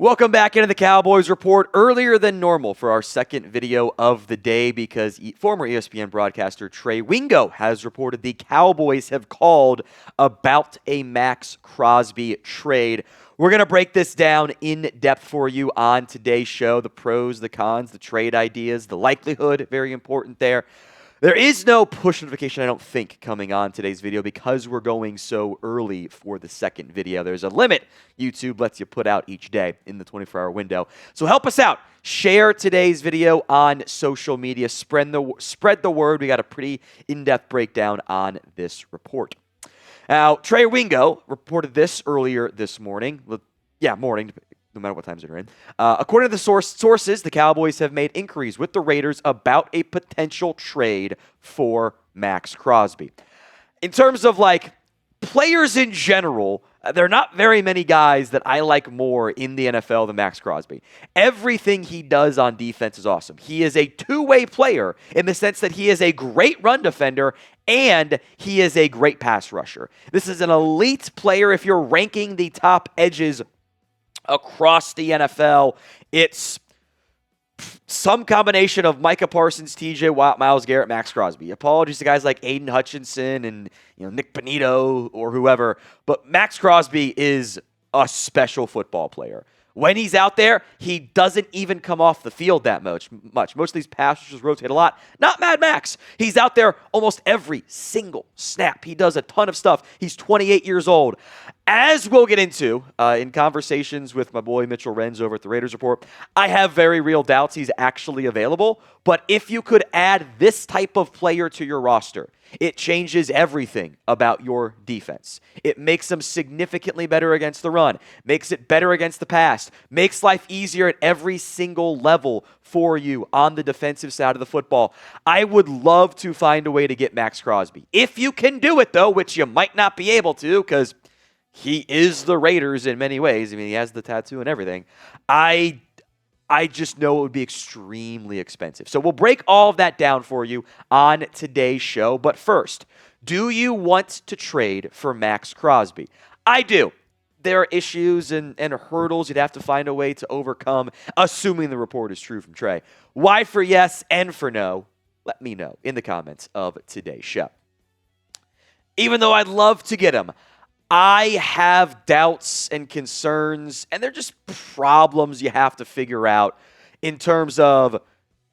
Welcome back into the Cowboys Report earlier than normal for our second video of the day because former ESPN broadcaster Trey Wingo has reported the Cowboys have called about a Maxx Crosby trade. We're going to break this down in depth for you on today's show, the pros, the cons, the trade ideas, the likelihood, very important there. There is no push notification, I don't think, coming on today's video because we're going so early for the second video. There's a limit YouTube lets you put out each day in the 24-hour window. So help us out. Share today's video on social media. Spread the word. We got a pretty in-depth breakdown on this report. Now, Trey Wingo reported this earlier this morning. Morning. No matter what times they're in. According to the sources, the Cowboys have made inquiries with the Raiders about a potential trade for Maxx Crosby. In terms of, players in general, there are not very many guys that I like more in the NFL than Maxx Crosby. Everything he does on defense is awesome. He is a two-way player in the sense that he is a great run defender and he is a great pass rusher. This is an elite player if you're ranking the top edges across the NFL. It's some combination of Micah Parsons, TJ Watt, Myles Garrett, Maxx Crosby. Apologies to guys like Aiden Hutchinson and Nick Bonito or whoever, but Maxx Crosby is a special football player. When he's out there, he doesn't even come off the field that much. Most of these pass rushers rotate a lot. Not Mad Max. He's out there almost every single snap. He does a ton of stuff. He's 28 years old. As we'll get into in conversations with my boy Mitchell Renz over at the Raiders Report, I have very real doubts he's actually available. But if you could add this type of player to your roster, it changes everything about your defense. It makes them significantly better against the run, makes it better against the pass, makes life easier at every single level for you on the defensive side of the football. I would love to find a way to get Maxx Crosby. If you can do it, though, which you might not be able to because he is the Raiders in many ways. I mean, he has the tattoo and everything. I just know it would be extremely expensive. So we'll break all of that down for you on today's show. But first, do you want to trade for Maxx Crosby? I do. There are issues and hurdles you'd have to find a way to overcome, assuming the report is true from Trey. Why for yes and for no? Let me know in the comments of today's show. Even though I'd love to get him, I have doubts and concerns, and they're just problems you have to figure out in terms of,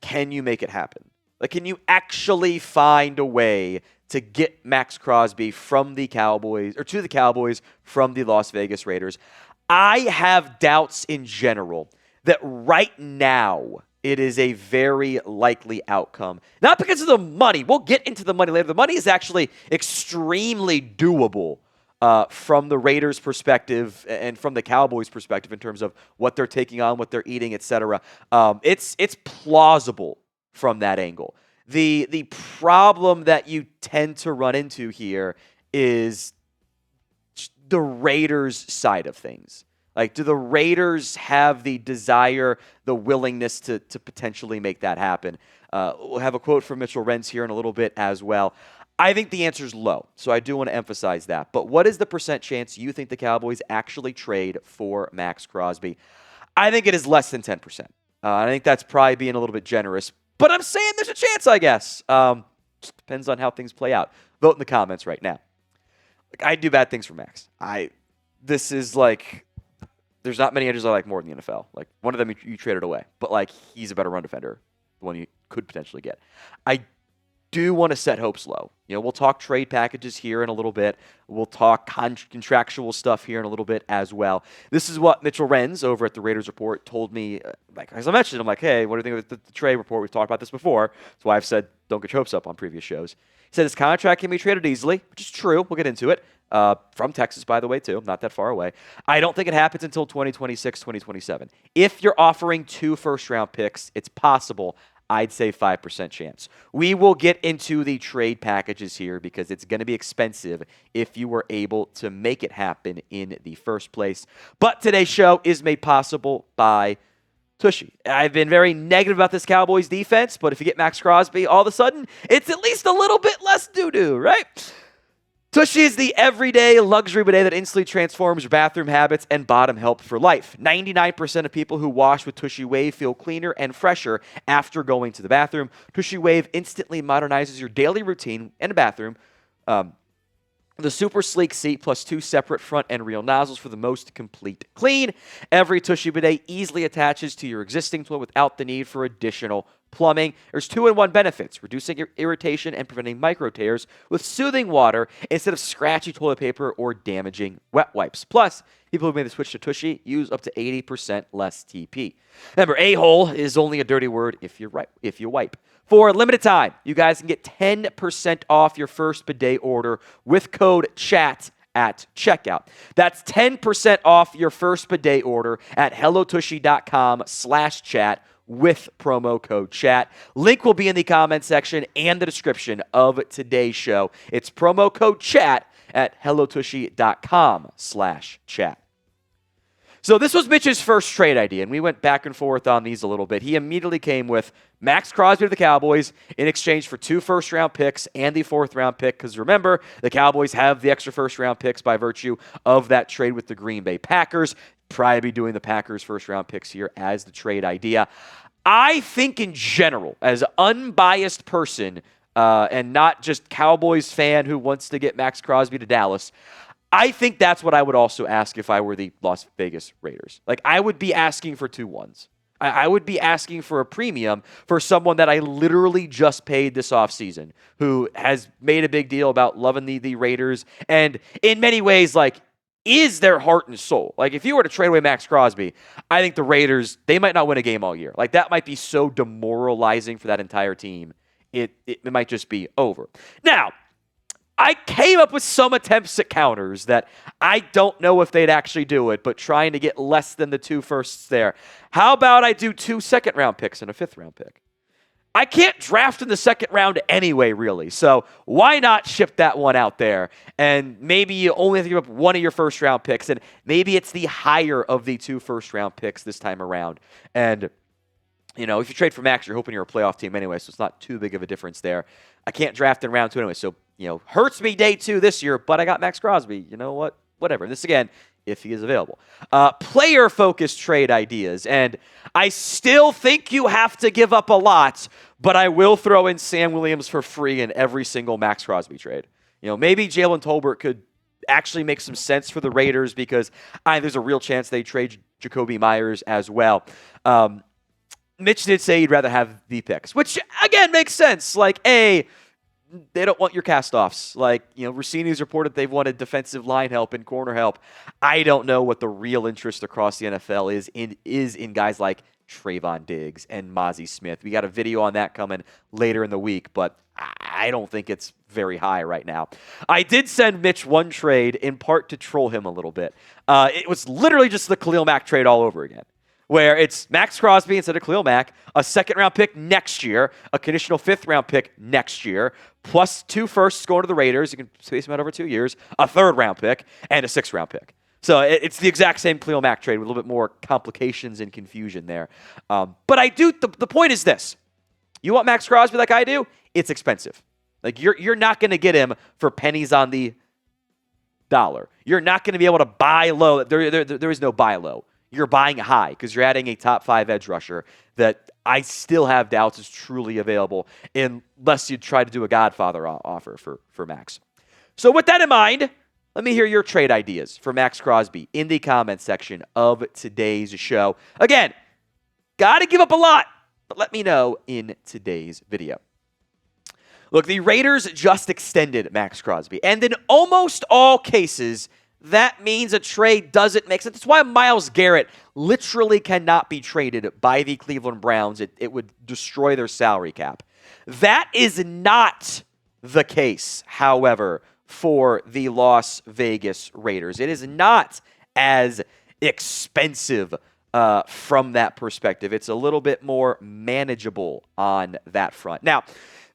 can you make it happen? Can you actually find a way to get Maxx Crosby from the Cowboys, or to the Cowboys from the Las Vegas Raiders? I have doubts in general that right now it is a very likely outcome. Not because of the money. We'll get into the money later. The money is actually extremely doable. From the Raiders' perspective and from the Cowboys' perspective in terms of what they're taking on, what they're eating, etc. It's plausible from that angle. The problem that you tend to run into here is the Raiders' side of things. Do the Raiders have the desire, the willingness to potentially make that happen? We'll have a quote from Mitchell Renz here in a little bit as well. I think the answer is low, so I do want to emphasize that. But what is the percent chance you think the Cowboys actually trade for Maxx Crosby? I think it is less than 10%. I think that's probably being a little bit generous. But I'm saying there's a chance, I guess. Just depends on how things play out. Vote in the comments right now. I do bad things for Max. There's not many edges I like more than the NFL. One of them you traded away. But, he's a better run defender, the one you could potentially get. I do want to set hopes low. We'll talk trade packages here in a little bit. We'll talk contractual stuff here in a little bit as well. This is what Mitchell Renz over at the Raiders Report told me. As I mentioned, I'm hey, what do you think of the trade report? We've talked about this before. That's why I've said don't get your hopes up on previous shows. He said his contract can be traded easily, which is true. We'll get into it. From Texas, by the way, too. Not that far away. I don't think it happens until 2026, 2027. If you're offering 2 first-round picks, it's possible. I'd say 5% chance. We will get into the trade packages here because it's going to be expensive if you were able to make it happen in the first place. But today's show is made possible by Tushy. I've been very negative about this Cowboys defense, but if you get Maxx Crosby, all of a sudden, it's at least a little bit less doo-doo, right? Tushy is the everyday luxury bidet that instantly transforms your bathroom habits and bottom health for life. 99% of people who wash with Tushy Wave feel cleaner and fresher after going to the bathroom. Tushy Wave instantly modernizes your daily routine in a bathroom. The super sleek seat plus 2 separate front and rear nozzles for the most complete clean. Every Tushy bidet easily attaches to your existing toilet without the need for additional plumbing. There's 2-in-1 benefits, reducing your irritation and preventing micro tears with soothing water instead of scratchy toilet paper or damaging wet wipes. Plus, people who made the switch to Tushy use up to 80% less TP. Remember, a-hole is only a dirty word if you wipe. For a limited time, you guys can get 10% off your first bidet order with code CHAT at checkout. That's 10% off your first bidet order at hellotushy.com/chat with promo code CHAT. Link will be in the comment section and the description of today's show. It's promo code CHAT at hellotushy.com/chat. So this was Mitch's first trade idea, and we went back and forth on these a little bit. He immediately came with Maxx Crosby to the Cowboys in exchange for 2 first-round picks and the 4th-round pick, because remember, the Cowboys have the extra first-round picks by virtue of that trade with the Green Bay Packers. Probably be doing the Packers' first-round picks here as the trade idea. I think in general, as an unbiased person and not just Cowboys fan who wants to get Maxx Crosby to Dallas, I think that's what I would also ask if I were the Las Vegas Raiders. Like, I would be asking for 2 ones. I would be asking for a premium for someone that I literally just paid this offseason, who has made a big deal about loving the Raiders, and in many ways, like, is their heart and soul. Like, if you were to trade away Maxx Crosby, I think the Raiders, they might not win a game all year. Like, that might be so demoralizing for that entire team. It might just be over. Now, I came up with some attempts at counters that I don't know if they'd actually do it, but trying to get less than the 2 firsts there. How about I do 2 second-round picks and a 5th-round pick? I can't draft in the 2nd round anyway, really, so why not ship that one out there? And maybe you only have to give up 1 of your first-round picks, and maybe it's the higher of the 2 first-round picks this time around. And you know, if you trade for Max, you're hoping you're a playoff team anyway, so it's not too big of a difference there. I can't draft in round 2 anyway, so, you know, hurts me day 2 this year, but I got Maxx Crosby. You know what? Whatever. This, again, if he is available. Player-focused trade ideas, and I still think you have to give up a lot, but I will throw in Sam Williams for free in every single Maxx Crosby trade. You know, maybe Jalen Tolbert could actually make some sense for the Raiders because there's a real chance they trade Jacoby Myers as well. Mitch did say he'd rather have the picks, which, again, makes sense. Like, they don't want your cast-offs. Like, you know, Rossini's reported they've wanted defensive line help and corner help. I don't know what the real interest across the NFL is in guys like Trayvon Diggs and Mozzie Smith. We got a video on that coming later in the week, but I don't think it's very high right now. I did send Mitch one trade in part to troll him a little bit. It was literally just the Khalil Mack trade all over again, where it's Maxx Crosby instead of Khalil Mack, a 2nd-round pick next year, a conditional 5th-round pick next year, plus 2 firsts going to the Raiders. You can space them out over 2 years, a 3rd-round pick, and a 6th-round pick. So it's the exact same Khalil Mack trade with a little bit more complications and confusion there. But I do. The point is this: you want Maxx Crosby like I do? It's expensive. Like you're not going to get him for pennies on the dollar. You're not going to be able to buy low. There is no buy low. You're buying high because you're adding a top 5 edge rusher that I still have doubts is truly available unless you try to do a Godfather offer for Max. So with that in mind, let me hear your trade ideas for Maxx Crosby in the comments section of today's show. Again, got to give up a lot, but let me know in today's video. Look, the Raiders just extended Maxx Crosby, and in almost all cases, that means a trade doesn't make sense. That's why Myles Garrett literally cannot be traded by the Cleveland Browns. It would destroy their salary cap. That is not the case, however, for the Las Vegas Raiders. It is not as expensive from that perspective. It's a little bit more manageable on that front. Now,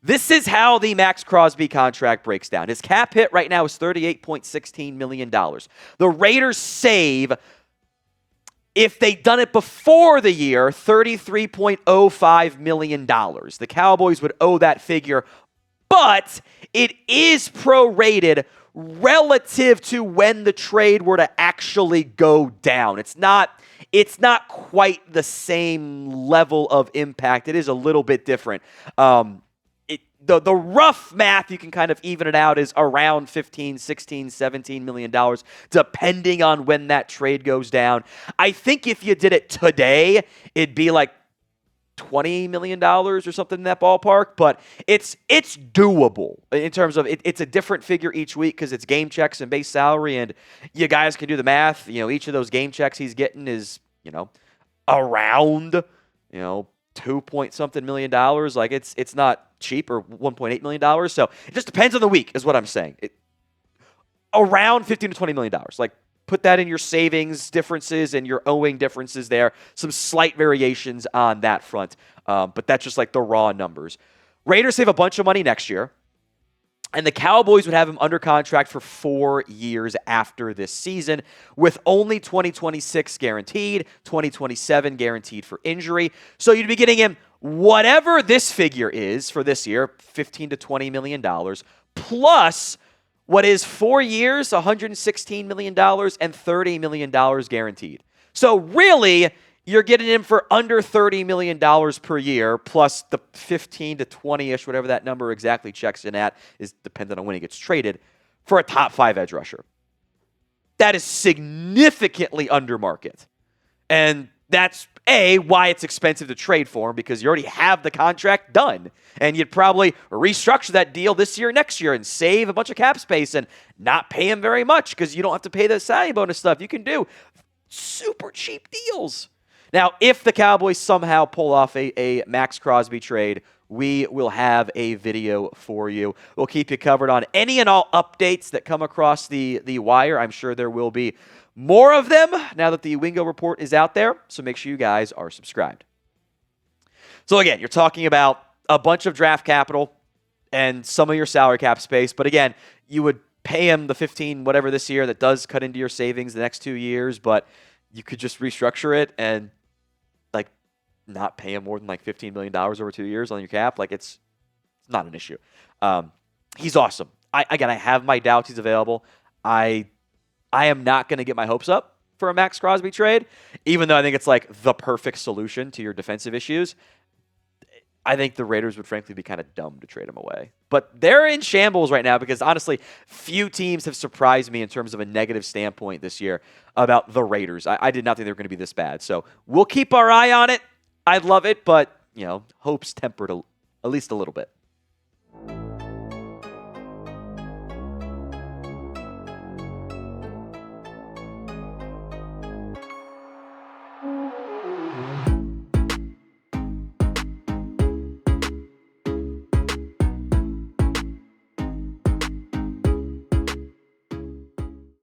this is how the Maxx Crosby contract breaks down. His cap hit right now is $38.16 million. The Raiders save, if they'd done it before the year, $33.05 million. The Cowboys would owe that figure, but it is prorated relative to when the trade were to actually go down. It's not quite the same level of impact. It is a little bit different. The rough math, you can kind of even it out, is around $15, $16, $17 million, depending on when that trade goes down. I think if you did it today, it'd be like $20 million or something in that ballpark, but it's doable in terms of it's a different figure each week because it's game checks and base salary, and you guys can do the math. Each of those game checks he's getting is, around, 2-point-something million dollars. Like it's not cheap, or $1.8 million. So it just depends on the week is what I'm saying. Around $15 to $20 million. Like, put that in your savings differences and your owing differences there. Some slight variations on that front. But that's just like the raw numbers. Raiders save a bunch of money next year. And the Cowboys would have him under contract for 4 years after this season, with only 2026 guaranteed, 2027 guaranteed for injury. So you'd be getting him whatever this figure is for this year, $15 to $20 million, plus what is 4 years, $116 million, and $30 million guaranteed. So really, you're getting him for under $30 million per year, plus the 15 to 20-ish, whatever that number exactly checks in at, is dependent on when he gets traded, for a top 5 edge rusher. That is significantly under market. And that's, why it's expensive to trade for him, because you already have the contract done. And you'd probably restructure that deal this year, next year, and save a bunch of cap space and not pay him very much because you don't have to pay the signing bonus stuff. You can do super cheap deals. Now, if the Cowboys somehow pull off a Maxx Crosby trade, we will have a video for you. We'll keep you covered on any and all updates that come across the wire. I'm sure there will be more of them now that the Wingo Report is out there, so make sure you guys are subscribed. So again, you're talking about a bunch of draft capital and some of your salary cap space, but again, you would pay him the 15 whatever this year. That does cut into your savings the next 2 years, but you could just restructure it and not pay him more than like $15 million over 2 years on your cap. Like, it's not an issue. He's awesome. I have my doubts he's available. I am not going to get my hopes up for a Maxx Crosby trade, even though I think it's like the perfect solution to your defensive issues. I think the Raiders would frankly be kind of dumb to trade him away. But they're in shambles right now because, honestly, few teams have surprised me in terms of a negative standpoint this year about the Raiders. I did not think they were going to be this bad. So we'll keep our eye on it. I'd love it, but, hope's tempered at least a little bit.